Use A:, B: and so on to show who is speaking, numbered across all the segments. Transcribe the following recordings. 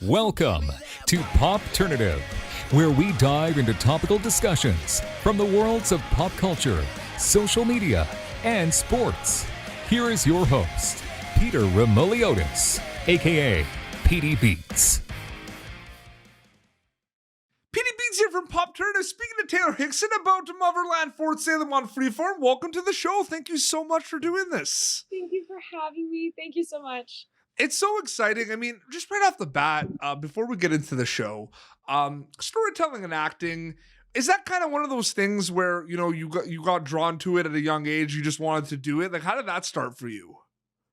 A: Welcome to Popternative, where we dive into topical discussions from the worlds of pop culture, social media, and sports. Here is your host, Peter Remoliotis, aka PD Beats.
B: PD Beats here from Popternative, speaking to Taylor Hickson about Motherland, Salem on Freeform. Welcome to the show. Thank you so much for doing this.
C: Thank you for having me. Thank you so much.
B: It's so exciting. I mean, just right off the bat, before we get into the show, storytelling and acting, is that kind of one of those things where, you got drawn to it at a young age, you just wanted to do it? Like, how did that start for you?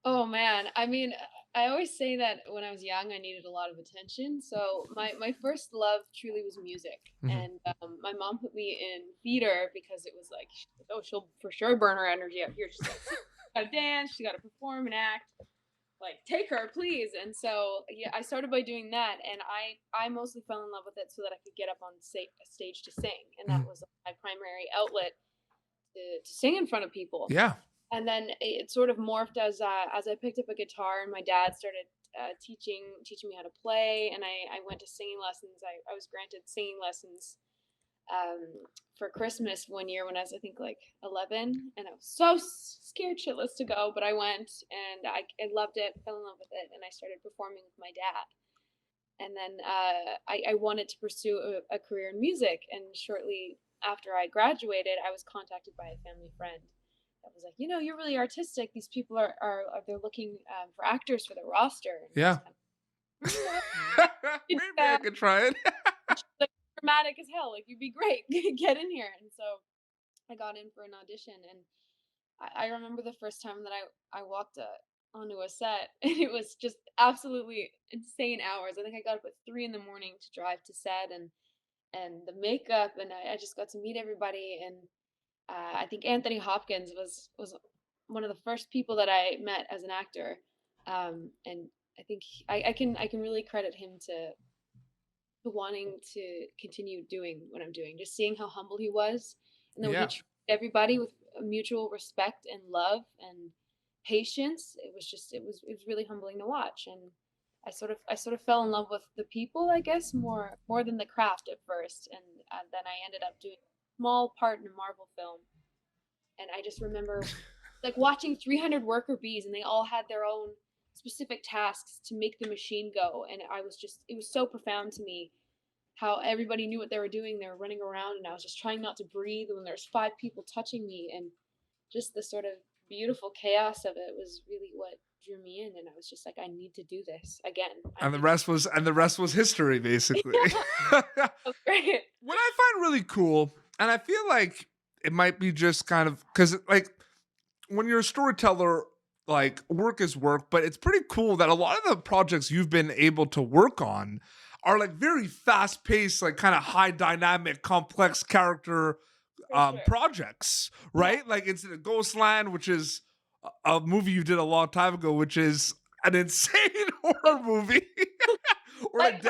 C: Oh man, I mean, I always say that when I was young, I needed a lot of attention. So my first love truly was music, and my mom put me in theater because it was like, oh, she'll for sure burn her energy out here. She's like, she's gotta dance, she gotta perform and act. Like, take her, please. And so, yeah, I started by doing that, and I mostly fell in love with it so that I could get up on stage to sing, and that was my primary outlet to sing in front of people.
B: Yeah.
C: And then it sort of morphed as I picked up a guitar, and my dad started teaching me how to play, and I went to singing lessons. I was granted singing lessons for Christmas one year when I was, I think, like 11, and I was so scared shitless to go, but I went, and I loved it, fell in love with it, and I started performing with my dad. And then I wanted to pursue a career in music, and shortly after I graduated, I was contacted by a family friend that was like, you're really artistic. These people are they're looking for actors for their roster. And
B: Yeah. Maybe I could try it.
C: Like, dramatic as hell. Like, you'd be great. Get in here. And so I got in for an audition, and I remember the first time that I walked onto a set, and it was just absolutely insane hours. I think I got up at 3 a.m. to drive to set, and the makeup, and I just got to meet everybody. And I think Anthony Hopkins was one of the first people that I met as an actor, and I think I can really credit him to wanting to continue doing what I'm doing. Just seeing how humble he was, and then when he treated everybody with mutual respect and love and patience, it was really humbling to watch. And I sort of fell in love with the people, I guess, more than the craft at first, and then I ended up doing a small part in a Marvel film. And I just remember like watching 300 worker bees, and they all had their own specific tasks to make the machine go, and it was so profound to me how everybody knew what they were doing. They were running around, and I was just trying not to breathe when there's 5 people touching me, and just the sort of beautiful chaos of it was really what drew me in. And I was just like, I need to do this again.
B: And the rest was history, basically.
C: That's great.
B: What I find really cool, and I feel like it might be just kind of because, like, when you're a storyteller, like, work is work, but it's pretty cool that a lot of the projects you've been able to work on are like very fast paced, like kind of high dynamic, complex character projects, right? Yeah. Like, it's Ghostland, which is a movie you did a long time ago, which is an insane horror movie. Or like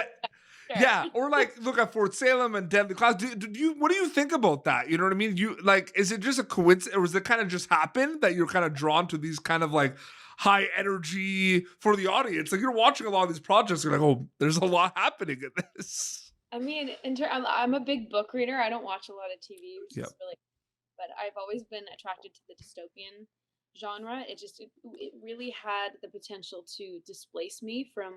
B: yeah, or like look at Salem and Deadly Class. What do you think about that? You know what I mean? You like, is it just a coincidence, or does it kind of just happen that you're kind of drawn to these kind of like high energy for the audience? Like, you're watching a lot of these projects, you're like, oh, there's a lot happening in this.
C: I mean, I'm a big book reader. I don't watch a lot of TV, which is really, but I've always been attracted to the dystopian genre. It really had the potential to displace me from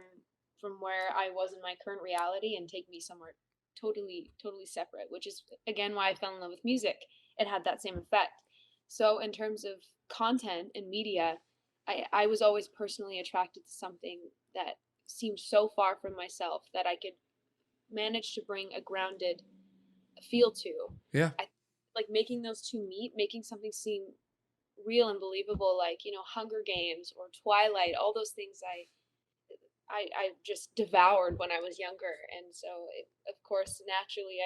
C: where I was in my current reality and take me somewhere totally separate, which is again why I fell in love with music. It had that same effect. So in terms of content and media, I was always personally attracted to something that seemed so far from myself that I could manage to bring a grounded feel to.
B: Yeah.
C: Like making those two meet, making something seem real and believable, like, Hunger Games or Twilight, all those things I just devoured when I was younger. And so, of course, naturally,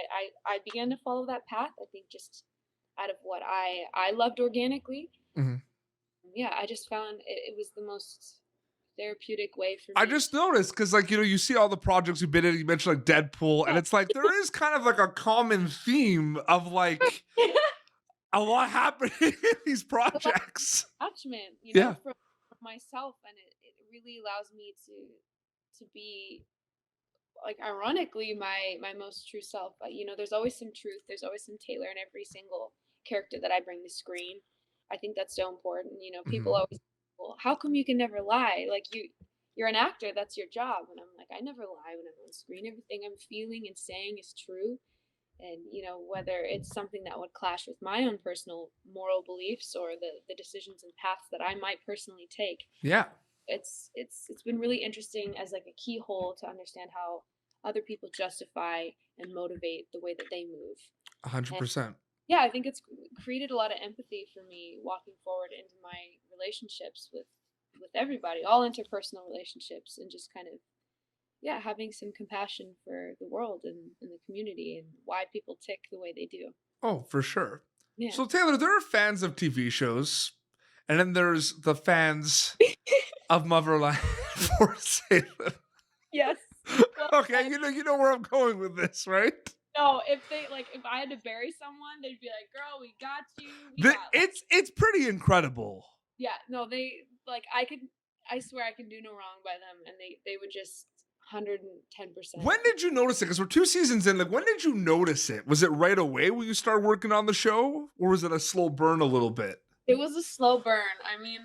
C: I began to follow that path, I think, just out of what I loved organically.
B: Mm-hmm.
C: Yeah, I just found it was the most therapeutic way for me.
B: I just noticed, because, like, you see all the projects you've been in, you mentioned, like, Deadpool, and it's like, there is kind of, like, a common theme of, like, a lot happening in these projects.
C: Attachment, from myself, and it really allows me to be like ironically my most true self. You know, there's always some truth, there's always some Taylor in every single character that I bring to screen. I think that's so important. You know, people
B: Mhm.
C: always, well, how come you can never lie? Like you're an actor, that's your job. And I'm like, I never lie when I'm on screen. Everything I'm feeling and saying is true. And you know, whether it's something that would clash with my own personal moral beliefs or the decisions and paths that I might personally take,
B: Yeah,
C: it's been really interesting as like a keyhole to understand how other people justify and motivate the way that they move. And
B: 100%.
C: yeah, I think it's created a lot of empathy for me walking forward into my relationships with everybody, all interpersonal relationships, and just kind of, yeah, having some compassion for the world and the community and why people tick the way they do.
B: Oh, for sure.
C: Yeah.
B: So Taylor, there are fans of TV shows, and then there's the fans of Motherland for Salem.
C: Yes. Well
B: Okay,
C: said.
B: you know where I'm going with this, right?
C: No, if they like, if I had to bury someone, they'd be like, "Girl, we got you. We got like,
B: It's pretty incredible.
C: yeah." No, they like I could. I swear I can do no wrong by them, and they would just 110%.
B: When did you notice it? Because we're 2 seasons in. Like, when did you notice it? Was it right away when you started working on the show, or was it a slow burn a little bit?
C: It was a slow burn. I mean,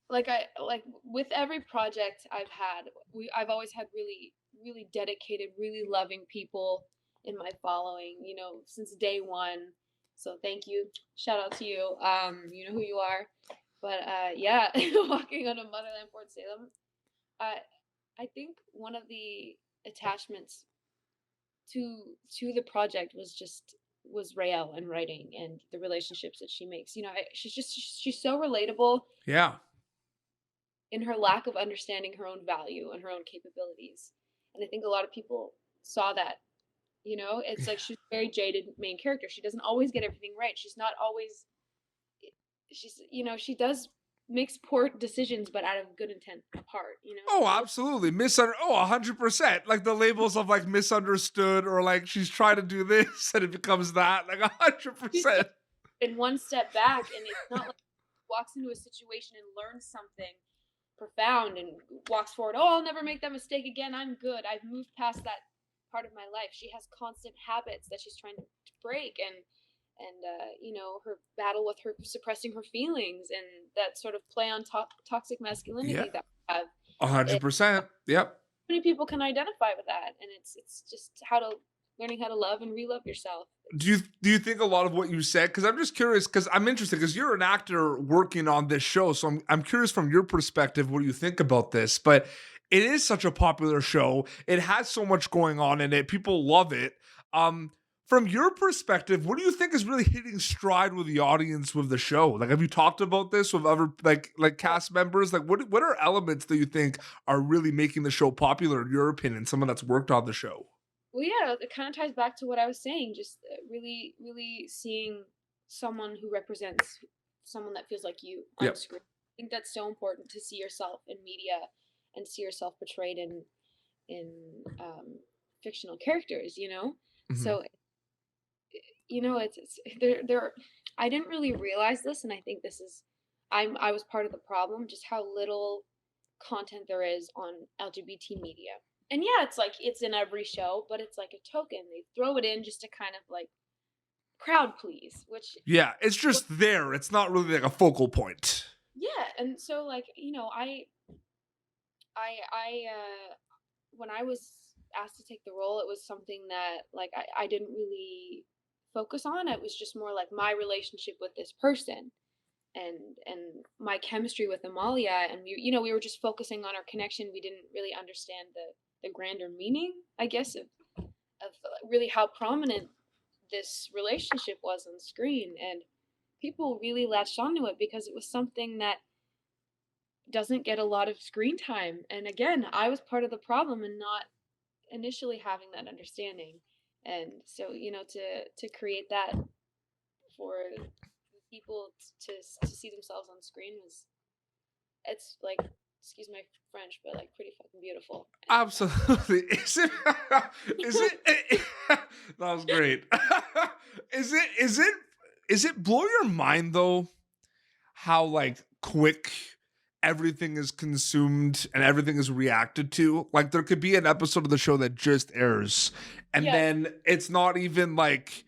C: like I like with every project I've had, I've always had really dedicated, really loving people in my following, you know, since day one. So thank you. Shout out to you. You know who you are. But yeah, walking on a Motherland Fort Salem. I I think one of the attachments to the project was Rael and writing and the relationships that she makes. You know, she's so relatable
B: Yeah.
C: in her lack of understanding her own value and her own capabilities. And I think a lot of people saw that. You know, it's like she's a very jaded main character. She doesn't always get everything right. She's not always, she's, you know, she does makes poor decisions, but out of good intent of heart, you know?
B: Oh,
C: So
B: absolutely. 100%. Like the labels of like misunderstood or like she's trying to do this and it becomes that. Like
C: she's
B: 100%.
C: been one step back, and it's not like she walks into a situation and learns something profound and walks forward. Oh, I'll never make that mistake again. I'm good. I've moved past that part of my life. She has constant habits that she's trying to break, and you know, her battle with her suppressing her feelings and that sort of play on toxic
B: Yeah.
C: masculinity that we have. It,
B: 100%. Yep.
C: many people can identify with that, and it's just learning how to love and re-love yourself.
B: Do you think a lot of what you said? Because I'm just curious. Because I'm interested. Because you're an actor working on this show, so I'm curious from your perspective. What do you think about this? But it is such a popular show. It has so much going on in it. People love it. Um, from your perspective, what do you think is really hitting stride with the audience with the show? Like, have you talked about this with other like cast members? Like, what are elements that you think are really making the show popular in your opinion? Someone that's worked on the show.
C: Well, yeah, it kind of ties back to what I was saying. Just really, really seeing someone who represents someone that feels like you on
B: Yep.
C: screen. I think that's so important to see yourself in media and see yourself portrayed in fictional characters. You know,
B: Mhm.
C: so you know, it's there. I didn't really realize this, and I think this is I was part of the problem. Just how little content there is on LGBT media. And yeah, it's like it's in every show, but it's like a token. They throw it in just to kind of like crowd please, which
B: Yeah, it's just there. It's not really like a focal point.
C: yeah, and so like, you know, I when I was asked to take the role, it was something that like I didn't really focus on. It was just more like my relationship with this person and my chemistry with Amalia, and we, you know, we were just focusing on our connection. We didn't really understand the grander meaning, I guess, of really how prominent this relationship was on screen, and people really latched onto it because it was something that doesn't get a lot of screen time. And again, I was part of the problem in not initially having that understanding. And so, you know, to create that for people to see themselves on screen was, it's like, excuse my French, but like pretty fucking beautiful.
B: Absolutely. Is it that was great. Is it blow your mind though how like quick everything is consumed and everything is reacted to. Like there could be an episode of the show that just airs and
C: Yes.
B: then it's not even like,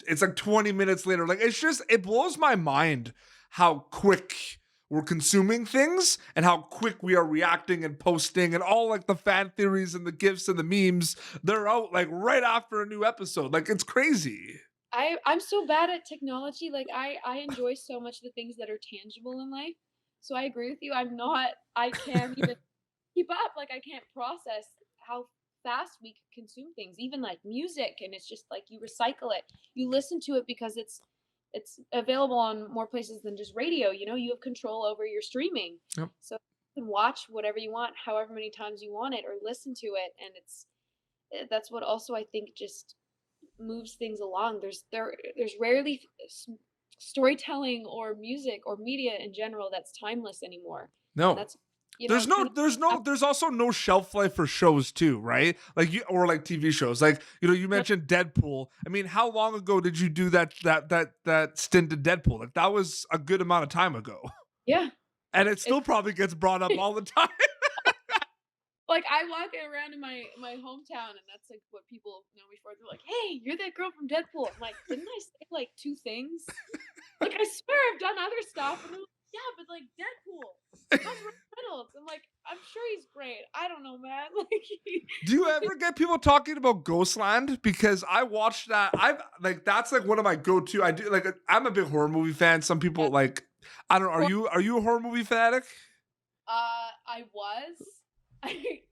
B: it's like 20 minutes later. Like it's just, it blows my mind how quick we're consuming things and how quick we are reacting and posting and all like the fan theories and the gifs and the memes. They're out like right after a new episode. Like it's crazy.
C: I'm so bad at technology. Like I enjoy so much the things that are tangible in life. So I agree with you. I can't even keep up. Like I can't process how fast we can consume things, even like music. And it's just like you recycle it. You listen to it because it's available on more places than just radio. You know, you have control over your streaming.
B: Yep.
C: So you can watch whatever you want, however many times you want it, or listen to it. And that's what also I think just moves things along. There's rarely storytelling or music or media in general that's timeless anymore.
B: No.
C: And that's
B: there's also no shelf life for shows too, right? Like you, or like TV shows. Like, you know, you mentioned Deadpool. I mean, how long ago did you do that stint in Deadpool? Like that was a good amount of time ago.
C: Yeah.
B: And it still probably gets brought up all the time.
C: Like I walk around in my hometown and that's like what people know me for. They're like, "Hey, you're that girl from Deadpool." I'm like, "Didn't I say like 2 things?" Like I swear I've done other stuff. And they're like, "Yeah, but like Deadpool. How's Ryan Reynolds?" I'm like, "I'm sure he's great. I don't know, man." Like
B: Do you ever get people talking about Ghostland? Because I watched that. I've like that's like one of my go-to. I do like I'm a big horror movie fan. Some people like I don't know. Are you a horror movie fanatic?
C: I was.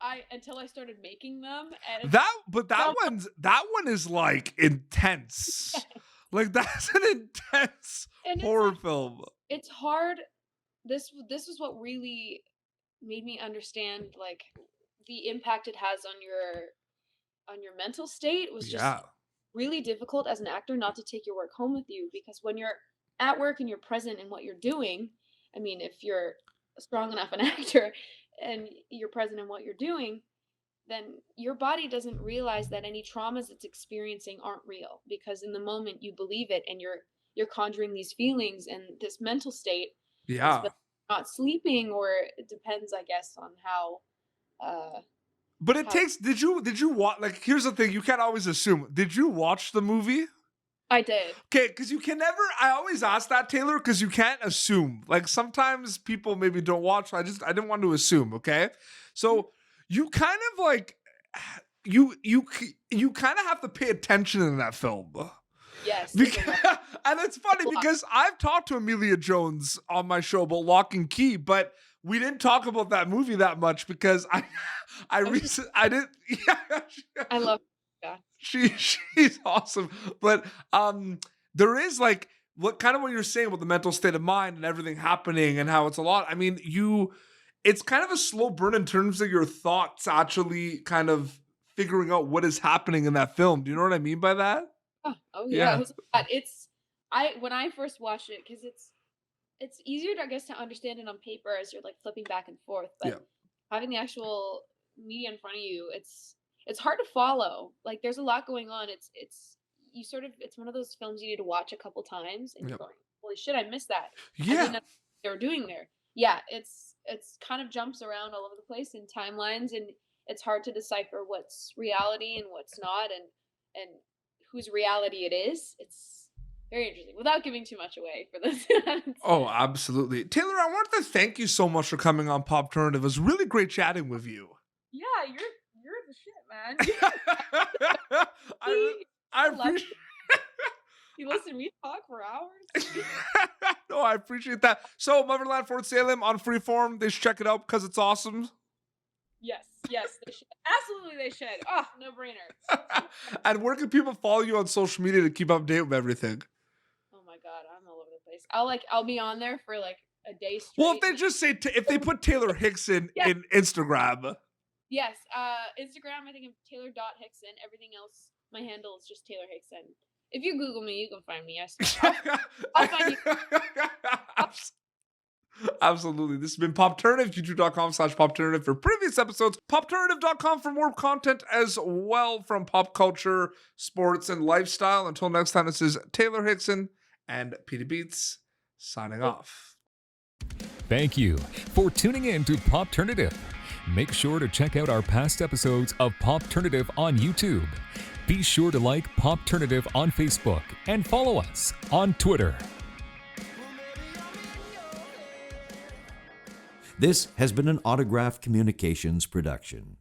C: I until I started making them and
B: that one is like intense. Like that's an intense horror film.
C: It's hard. This is what really made me understand like the impact it has on your mental state. It was just really difficult as an actor not to take your work home with you, because when you're at work and you're present in what you're doing, I mean, if you're a strong enough an actor and you're present in what you're doing, then your body doesn't realize that any traumas it's experiencing aren't real, because in the moment you believe it and you're conjuring these feelings and this mental state.
B: Yeah.
C: Not sleeping, or it depends, I guess, on how
B: but it takes did you watch, like here's the thing, you can't always assume. Did you watch the movie?
C: I did.
B: Okay, because you can never, I always ask that, Taylor, because you can't assume. Like sometimes people maybe don't watch. I didn't want to assume, okay? So you kind of like, you kind of have to pay attention in that film.
C: Yes.
B: And it's funny because I've talked to Amelia Jones on my show about Lock and Key, but we didn't talk about that movie that much because I didn't. Yeah,
C: I love her.
B: She's awesome, but there is like what you're saying about the mental state of mind and everything happening and how it's a lot. I mean, it's kind of a slow burn in terms of your thoughts actually kind of figuring out what is happening in that film. Do you know what I mean by that?
C: Oh yeah. When I first watched it, because it's easier to, I guess, to understand it on paper as you're like flipping back and forth, but having the actual media in front of you, it's hard to follow. Like there's a lot going on. It's one of those films you need to watch a couple times and you're going, holy shit, I missed that. I didn't know what they were doing there. Yeah, it's kind of jumps around all over the place in timelines, and it's hard to decipher what's reality and what's not, and whose reality it is. It's very interesting, without giving too much away for this.
B: Oh, absolutely. Taylor, I wanted to thank you so much for coming on Popternative. It was really great chatting with you.
C: Yeah, you're the shit, man.
B: I appreciate
C: You listen to me talk for hours.
B: No, I appreciate that. So Motherland, Fort Salem on Freeform. They should check it out because it's awesome.
C: Yes, they should. Absolutely, they should. Oh, no brainer.
B: And where can people follow you on social media to keep up to date with everything?
C: Oh my God, I'm all over the place. I'll be on there for like a day straight.
B: Well, if they just say if they put Taylor Hickson in Instagram.
C: Yes, Instagram, I think I'm Taylor.Hickson. Everything else, my handle is just Taylor Hickson. If you Google me, you can find me. Yes, I'll find you.
B: Absolutely. This has been Popternative, youtube.com/Popternative for previous episodes. Popternative.com for more content as well from pop culture, sports, and lifestyle. Until next time, this is Taylor Hickson and Petey Beats signing off.
A: Thank you for tuning in to Popternative. Make sure to check out our past episodes of Popternative on YouTube. Be sure to like Popternative on Facebook and follow us on Twitter.
D: This has been an Autograph Communications production.